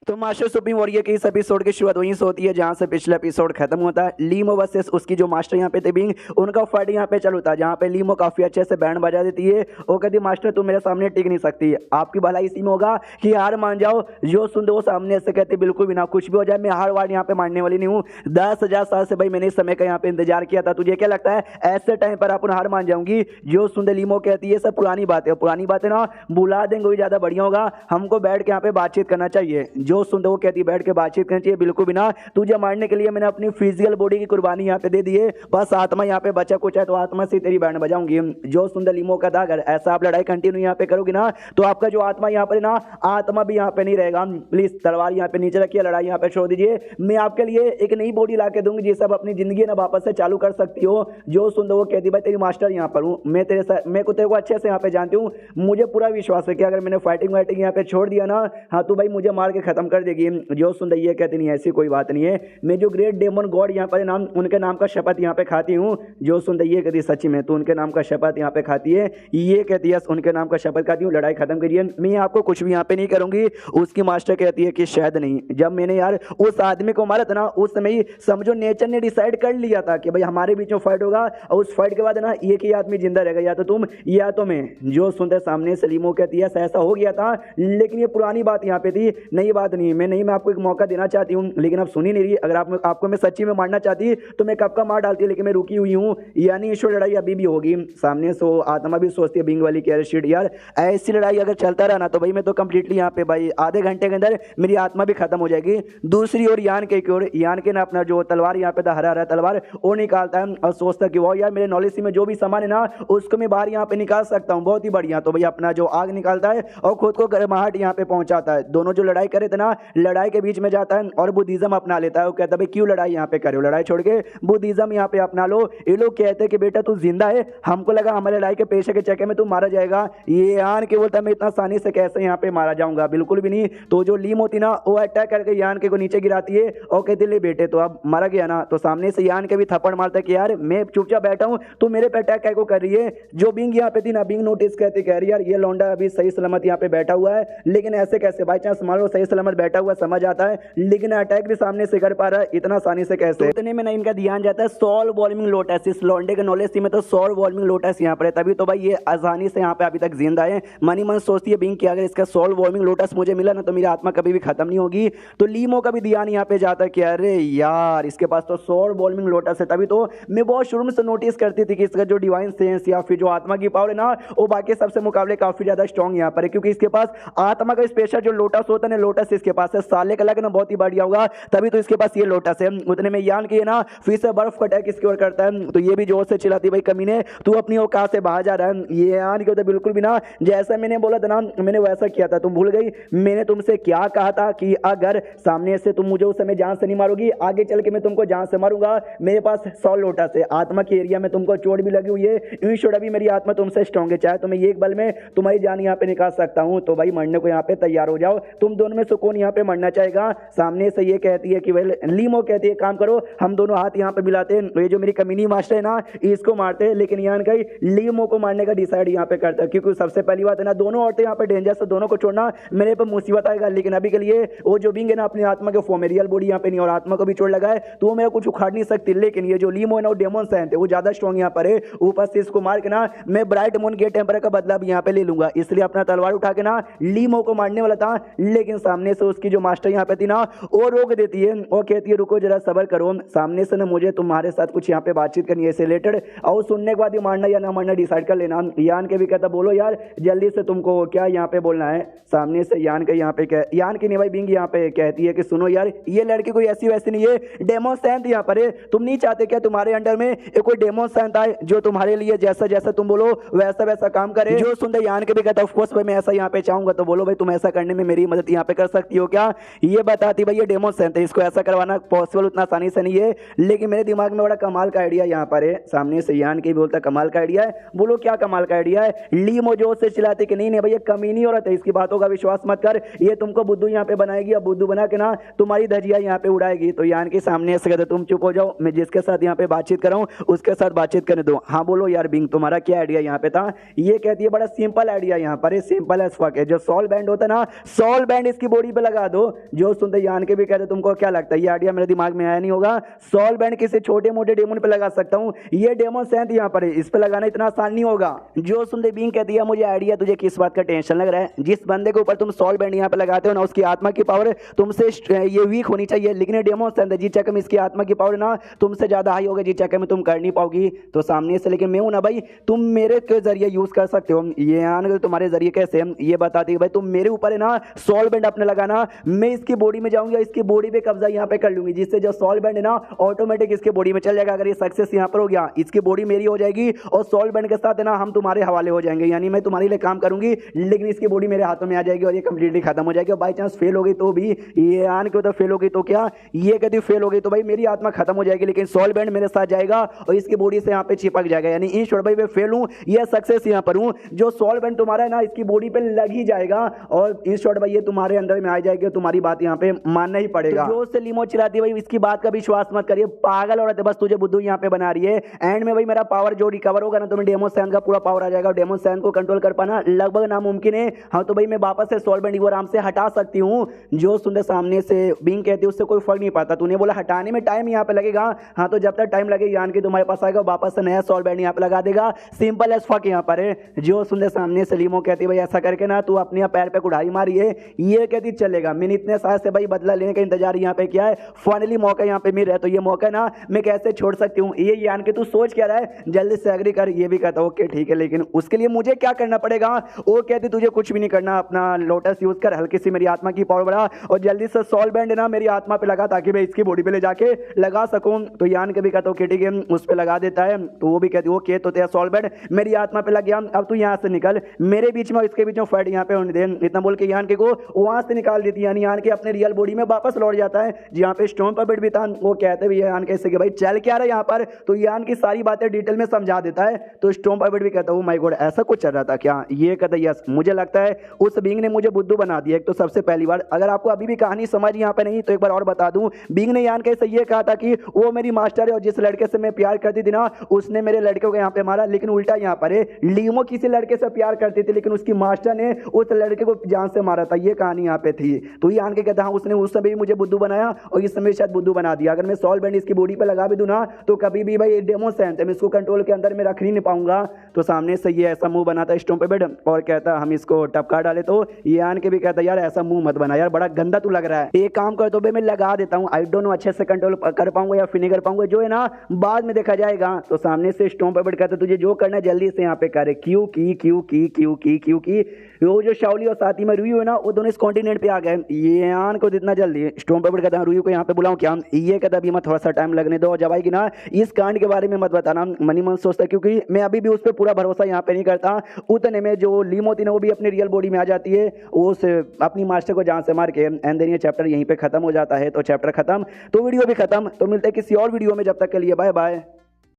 तो master supreme warrior के इस एपिसोड की शुरुआत वहीं से होती है जहां से पिछला एपिसोड खत्म होता है। लीमो वर्सेस उसकी जो मास्टर यहाँ पे थे बिंग, उनका फाइट यहाँ पे चलता है जहाँ पे लीमो काफी अच्छे से बैंड बजा देती है और कहती मास्टर तुम मेरे सामने टिक नहीं सकती, आपकी भलाई इसी में होगा कि हार मान जाओ। जो सुनते वो सामने से कहते बिल्कुल भी ना, कुछ भी हो जाए मैं हार वार यहाँ पे मानने वाली नहीं हूँ। 10,000 साल से भाई मैंने इस समय का यहाँ पे इंतजार किया था, तुझे क्या लगता है ऐसे टाइम पर अपन हार मान जाऊंगी? जो सुनते लीमो कहती है सब पुरानी बातें ना बुला देंगे, वही ज्यादा बढ़िया होगा, हमको बैठ के यहाँ पे बातचीत करना चाहिए। जो सुनते वो कहती बैठ के बातचीत करनी चाहिए, बिल्कुल भी ना, तुझे मारने के लिए मैंने अपनी फिजिकल बॉडी की कुर्बानी यहाँ पे दे दी है, बस आत्मा यहाँ पे बचा कुछ है तो आत्मा से तेरी बैंड बजाऊंगी। जो सुंदर लीमो का था अगर ऐसा आप लड़ाई कंटिन्यू यहाँ पे करोगी ना तो आपका जो आत्मा यहाँ पे ना आत्मा भी यहाँ पे नहीं रहेगा। प्लीज तलवार यहाँ पे नीचे रखिए, लड़ाई यहाँ पे छोड़ दीजिए, मैं आपके लिए एक नई बॉडी ला के दूंगी जिससे आप अपनी जिंदगी ना वापस से चालू कर सकती हो। जो सुंदर वो कहती भाई तेरी मास्टर यहाँ पर हूँ मैं, तेरे को अच्छे से यहाँ पे जानती हूँ, मुझे पूरा विश्वास है कि अगर मैंने फाइटिंग वाइटिंग यहाँ पे छोड़ दिया ना हाँ तो भाई मुझे मार के खत्म कर देगी। जो सुंदर ये कहती नहीं ऐसी कोई बात नहीं है, मैं जो ग्रेट डेमन गॉड यहाँ पर नाम उनके नाम का शपथ यहाँ पे खाती हूँ। जो सुंदर ये कहती सच्ची में तो उनके नाम का शपथ यहाँ पे खाती है, ये कहती है उनके नाम का शपथ खाती हूँ, लड़ाई खत्म करिए, मैं आपको कुछ भी यहाँ पे नहीं करूंगी। उसकी मास्टर कहती है कि शायद नहीं, जब मैंने यार उस आदमी को मारा था ना उस समय ही समझो नेचर ने डिसाइड कर लिया था कि भाई हमारे बीच में फाइट होगा और उस फाइट के बाद ना एक ही आदमी जिंदा रहेगा, या तो तुम या तो मैं। जो सुनते सामने से लीमो कहती है ऐसा हो गया था लेकिन ये पुरानी बात यहाँ पे थी, नई बात नहीं, मैं आपको एक मौका देना चाहती हूँ लेकिन आप सुनी नहीं रही। अगर आपको मैं सच्ची में मारना चाहती तो मैं कब का मार डालती, लेकिन मैं रुकी हुई हूँ, यानी ईश्वर लड़ाई अभी भी होगी। सामने से आत्मा भी सोचती है बिंग वाली केयर शीट यार ऐसी लड़ाई अगर चलता रहा ना तो भाई मैं तो कंप्लीटली यहाँ पे भाई आधे घंटे के अंदर मेरी आत्मा भी खत्म हो जाएगी। दूसरी ओर यान के ना अपना जो तलवार यहाँ पे था हरा तलवार वो निकालता है और सोचता कि वो यार मेरे नॉलेज में जो भी सामान है ना उसको मैं बाहर यहाँ पे निकाल सकता हूँ, बहुत ही बढ़िया। तो भाई अपना जो आग निकालता है और खुद को गर्माहट यहाँ पे पहुंचाता है। दोनों जो लड़ाई करे थे ना लड़ाई के बीच में जाता है और बुद्धिज्म अपना लेता है। वो कहता है भाई क्यों लड़ाई यहाँ पे करे हो, लड़ाई छोड़ के बुद्धिज्म यहाँ पे अपना लो। ये लोग कहते हैं कि बेटा तू जिंदा है, हमको लगा हमारे लड़ाई के पेशे के चक्कर में तू मारा जाएगा, ये यान के बोलता मैं इतना आसानी से कैसे यहाँ पे मारा जाऊंगा, बिल्कुल भी नहीं। तो जो लीम होती ना वो अटैक करके यान के को नीचे गिराती है और कहती ले बेटे तो अब मारा गया ना। तो सामने से यान के भी थप्पड़ मारता है कि यार मैं चुपचाप बैठा हूँ तो मेरे पे अटैक को कर रही है। जो बिंग यहाँ पे थी ना बिंग नोटिस कहती कह रही यार ये लौंडा अभी सही सलामत यहाँ पे बैठा हुआ है, लेकिन ऐसे कैसे, बाई चांस मान लो सही सलामत बैठा हुआ समझ आता है लेकिन अटैक भी सामने से कर पा रहा है इतना आसानी से कैसे। तो इतने में ना इनका ध्यान जाता है सॉल वॉल्मिंग लोटस, इस लौंडे के नॉलेज थी में तो सॉल वॉल्मिंग लोटस यहाँ पर है, तभी तो भाई ये आसानी से यहाँ पे अभी तक जिंदा है। मनी मन सोचती है बिंग कि अगर इसका सॉल वॉल्मिंग लोटस मुझे मिला ना तो मेरी आत्मा कभी भी खत्म नहीं होगी। तो लीमो का भी ध्यान यहाँ पे जाता है कि अरे यार इसके पास तो सॉल वॉल्मिंग लोटस है, तभी तो मैं बहुत शुरू से नोटिस करती थी कि इसका जो डिवाइन सेंस या फिर जो आत्मा की पावर है ना वो बाकी सबसे मुकाबले काफी ज्यादा स्ट्रॉन्ग यहाँ पर है, क्योंकि इसके पास आत्मा का स्पेशल जो लोटस होता है ना लोटस इसके पास है, साले का लग ना बहुत ही बढ़िया होगा, तभी तो इसके पास ये लोटस है। उतने में यान की है ना फिर से बर्फ का अटैक इसकी ओर करता है तो ये भी जोर से चिल्लाती भाई कमीने तू अपनी औकात से बाहर जा रहा है। ये यान के बिल्कुल भी ना जैसा मैंने बोला था ना मैंने वैसा किया था, तुम भूल गई मैंने तुमसे क्या कहा था कि अगर सामने से तुम मुझे उस समय जान से नहीं मारोगी आगे चल के मैं तुमको जान से मारूंगा। मेरे पास 100 लोटस है, आत्मा के एरिया में तुमको चोट भी लगी हुई है, ईश्वर अभी मेरी आत्मा तुमसे स्ट्रॉन्ग है, चाहे तो मैं एक बल में तुम्हारी जान यहाँ पे निकाल सकता हूँ। तो भाई मरने को यहाँ पे तैयार हो जाओ, तुम दोनों में से कौन यहाँ पे मरना चाहेगा। सामने से ये कहती है कि भाई लीमो कहती है काम करो हम दोनों हाथ यहाँ पे मिलाते हैं, तो ये जो मेरी कमीनी मास्टर है ना इसको मारते हैं, लेकिन यान कहीं लीमो को मारने का डिसाइड यहाँ पे करता है, क्योंकि सबसे पहली बात है ना दोनों औरतें यहाँ पे डेंजर से, दोनों को छोड़ना मेरे पे मुसीबत आएगा। लेकिन अभी के लिए वो जो बिंग है ना अपनी आत्मा के फॉर्म में रियल बॉडी यहाँ पे नहीं और आत्मा को भी चोट लगा है तो वो मेरा कुछ उखाड़ नहीं सकती, लेकिन ये जो लीमो है ना वो डेमन सैंत है वो ज्यादा स्ट्रॉन्ग यहाँ पर है। ऊपर से इसको मार के ना मैं ब्राइट मून गेट टेम्पर का बदला भी यहाँ पे ले लूंगा, इसलिए अपना तलवार उठा के ना लीमो को मारने वाला था, लेकिन सामने से उसकी जो मास्टर यहाँ पे थी ना वो रोक देती है और कहती है रुको जरा सबर करो, सामने से ना मुझे तुम्हारे साथ कुछ यहाँ पे बातचीत करनी है इससे रिलेटेड, और सुनने के बाद ये मारना या ना मारना डिसाइड कर लेना। यान के भी कहता बोलो यार जल्दी से तुमको क्या यहाँ पे बोलना है। सामने से यान के यहाँ पे यान की नहीं भाई बिंग यहाँ पे कहती है कि सुनो यार ये लड़की कोई ऐसी वैसी नहीं है, डेमो सैंत यहाँ पर है, तुम नहीं चाहते क्या तुम्हारे अंडर में एक कोई डेमो सैंत आए जो तुम्हारे लिए जैसा जैसा तुम बोलो वैसा वैसा काम करे। जो सुनते यान के भी कहता ऑफ कोर्स भाई मैं ऐसा यहाँ पे चाहूंगा, तो बोलो भाई तुम ऐसा करने में मेरी मदद यहाँ पे कर सकती हो क्या। ये बताती भाई ये डेमो सैंत है, इसको ऐसा करवाना पॉसिबल उतना आसानी से नहीं है, लेकिन मेरे दिमाग में बड़ा कमाल का आइडिया यहाँ पर है। सामने से यान के भी बोलता कमाल का आइडिया है, बोलो क्या कमाल का आइडिया है। लीमो जोर से चिल्लाते कि नहीं भाई ये कमीनी औरत है, इसकी बातों का विश्वास मत कर, ये तुमको बुद्धू यहाँ पे बनाएगी और बुद्धू बना के ना तुम्हारी धजिया यहाँ पे उड़ाएगी। तो यान के सामने से कहते तुम चुप हो जाओ, मैं जिसके साथ यहाँ पे बातचीत कर रहा हूँ उसके साथ बातचीत करने दो। हाँ बोलो यार बिंग तुम्हारा क्या आइडिया यहाँ पे था। ये कहती है बड़ा सिंपल आइडिया यहाँ पर, सिंपल एज फक है। जो सॉल बैंड होता है ना सॉल बैंड इसकी बॉडी पे लगा दो। जो सुनते यान के भी कहते तुमको क्या लगता है, ये आइडिया मेरे दिमाग में आया नहीं होगा। सॉल बैंड किसी छोटे मोटे डेमन पे लगा सकता हूँ, ये डेमन सेंथ यहाँ पर है, इस पे लगाना इतना आसान नहीं होगा। जो सुनते बीइंग कहती है मुझे आइडिया, तुझे किस बात का टेंशन लग रहा है? जिस बंदे के ऊपर तुम सॉल बैंड यहाँ पे लगाते हो ना, उसकी आत्मा की पावर तुमसे ये वीक होनी चाहिए, लेकिन ये डेमन सेंथ है, जी चक्कर में इसकी आत्मा की पावर ना तुमसे ज्यादा हाई होगी, जी चक्कर में तुम कर नहीं पाओगी। तो सामने से लेकिन मैं हूं ना भाई, तुम मेरे के जरिए यूज कर सकते हो। ये आन तुम्हारे जरिए कैसे, ये बताती है भाई तुम मेरे ऊपर है ना सॉल बैंड अपने लगाना, मैं इसकी बॉडी में जाऊंगी, इसकी बॉडी पे कब्जा यहाँ पे कर लूंगी, जिससे जो सॉल बैंड है ना ऑटोमेटिक इसके बॉडी में चल जाएगा। अगर ये सक्सेस यहाँ पर हो गया, इसकी बॉडी मेरी हो जाएगी और सॉल बैंड के साथ है ना हम तुम्हारे हवाले हो जाएंगे, यानी मैं तुम्हारे लिए काम करूंगी लेकिन इसकी बॉडी मेरे हाथों में आ जाएगी और ये कंप्लीटली खत्म हो जाएगी। बाई चांस फेल हो गई तो भी, ये आन के तो फेल हो गई तो क्या, ये कहती फेल हो गई तो भाई मेरी आत्मा खत्म हो जाएगी, लेकिन सॉल बैंड मेरे साथ जाएगा और इसकी बॉडी से यहाँ पे चिपक जाएगा। यानी इन शॉर्ट भाई मैं फेल हूँ या सक्सेस यहाँ पर हूँ, जो सॉल बैंड तुम्हारा है ना इसकी बॉडी पे लग ही जाएगा और इन शॉर्ट भाई ये तुम्हारे अंदर में आ जाएगी, तुम्हारी बात यहाँ पे मानना ही पड़ेगा। तो जो उससे लीमो चिल्लाती है भाई इसकी बात का विश्वास मत करिए, पागल औरत है, बस तुझे बुद्धू यहाँ पे बना रही है। एंड में भाई मेरा पावर जो रिकवर होगा ना, तो मैं डेमन सैन का पूरा पावर आ जाएगा, डेमन सैन को कंट्रोल कर पाना लगभग नामुमकिन है। हाँ तो भाई मैं वापस से सॉल बैंड को आराम से हटा सकती हूँ। जो सुंदर सामने से बीइंग कहती है उससे कोई फर्क नहीं पाता, तूने बोला हटाने में टाइम यहाँ पे लगेगा, हाँ तो जब तक टाइम लगे यान के तुम्हारे पास आएगा, वापस से नया सॉल बैंड यहाँ पे लगा देगा, सिंपल एज फक यहाँ पर है। जो सुंदर सामने से लीमो कहती है भाई ऐसा करके ना तू अपने पैर पे कुढ़ाई मारी है, ये कहती चलेगा, मैंने इतने साल से भाई बदला लेने का इंतजार यहाँ पे किया है, फाइनली मौका यहाँ पे मिल रहा है, तो ये मौका ना मैं कैसे छोड़ सकती हूँ। ये यान के तू सोच क्या रहा है, जल्दी से एग्री कर। ये भी कहता ओके ठीक है, लेकिन उसके लिए मुझे क्या करना पड़ेगा? वो कहती तुझे कुछ भी नहीं करना, अपना लोटस यूज कर, हल्की सी मेरी आत्मा की पावर बढ़ा और जल्दी से सॉल बैंड ना मेरी आत्मा पे लगा, ताकि मैं इसकी बॉडी पे ले जाके लगा सकूं। तो यान के भी कहता ओके ठीक है, उस पे लगा देता है। तो वो भी कहती ओके तो तेरा सॉल बैंड मेरी आत्मा पे लग गया, अब तू यहाँ से निकल, मेरे बीच में और इसके बीच में फाइट यहाँ पे होने दे। इतना बोल के यान के को वहां से निकाल देती है, यानी यान के अपने रियल बॉडी में वापस लौट जाता है, जहाँ पे स्टोन पर भी था। वो कहते भी यान कैसे कि भाई चल क्या रहा है यहाँ पर, तो यान की सारी बातें डिटेल में समझा देता है। तो स्टोन पर भी कहता है माय गॉड ऐसा कुछ चल रहा था क्या? ये कहता यस, मुझे लगता है उस बीइंग ने मुझे बुद्धू बना दिया। एक तो सबसे पहली बार, अगर आपको अभी भी कहानी समझ यहाँ पे नहीं तो एक बार और बता दूं, बीइंग ने यान कैसे ये कहा था कि वो मेरी मास्टर है और जिस लड़के से मैं प्यार करती थी ना उसने मेरे लड़के को यहाँ पे मारा, लेकिन उल्टा यहाँ पर है, लीमो किसी लड़के से प्यार करती थी लेकिन उसकी मास्टर ने उस लड़के को जान से मारा था, ये कहानी यहाँ पे थी। तो यान के कहता हाँ उसने उस समय भी मुझे बुद्धू बनाया और इस समय शायद बुद्धू बना दिया। अगर मैं सॉल बैंड इसकी बॉडी पे लगा भी दूं ना तो कभी भी भाई डेमो सेंस है, मैं इसको कंट्रोल के अंदर में रख ही नहीं पाऊंगा। तो सामने से ये ऐसा मुंह बनाता है स्टोन पे बेड और कहता हम इसको टपका डाले। तो यान के भी कहता यार ऐसा मुंह मत बना यार, बड़ा गंदा तू लग रहा है, एक काम कर तो भाई मैं लगा देता हूँ, आई डोंट नो अच्छे से कंट्रोल कर पाऊंगा या फिर नहीं कर पाऊंगा, जो है ना बाद में देखा जाएगा। तो सामने से स्टोन पे बेड कहता तुझे जो करना है जल्दी से यहाँ पे करे। क्यों की वो जो शाओली और साथी में रुई है ना वो दोनों इस कॉन्टिनेंट पे आ गए। ये आन को इतना जल्दी स्टोन पे बेड कहता रुई को यहाँ पे बुलाऊं क्या? ये कहता अभी मैं थोड़ा सा टाइम लगने दो, जब आएगी ना इस कांड के बारे में मत बताना। मनी मन सोचता क्योंकि मैं अभी भी उस पर पूरा भरोसा यहाँ पे नहीं करता। उतने में जो लीमो थी ना वो भी अपनी रियल बॉडी में आ जाती है, उस अपनी मास्टर को जान से मार के, एंड देन ये चैप्टर यहीं पे खत्म हो जाता है। तो चैप्टर खत्म तो वीडियो भी खत्म। तो मिलते हैं किसी और वीडियो में, जब तक के लिए बाय बाय।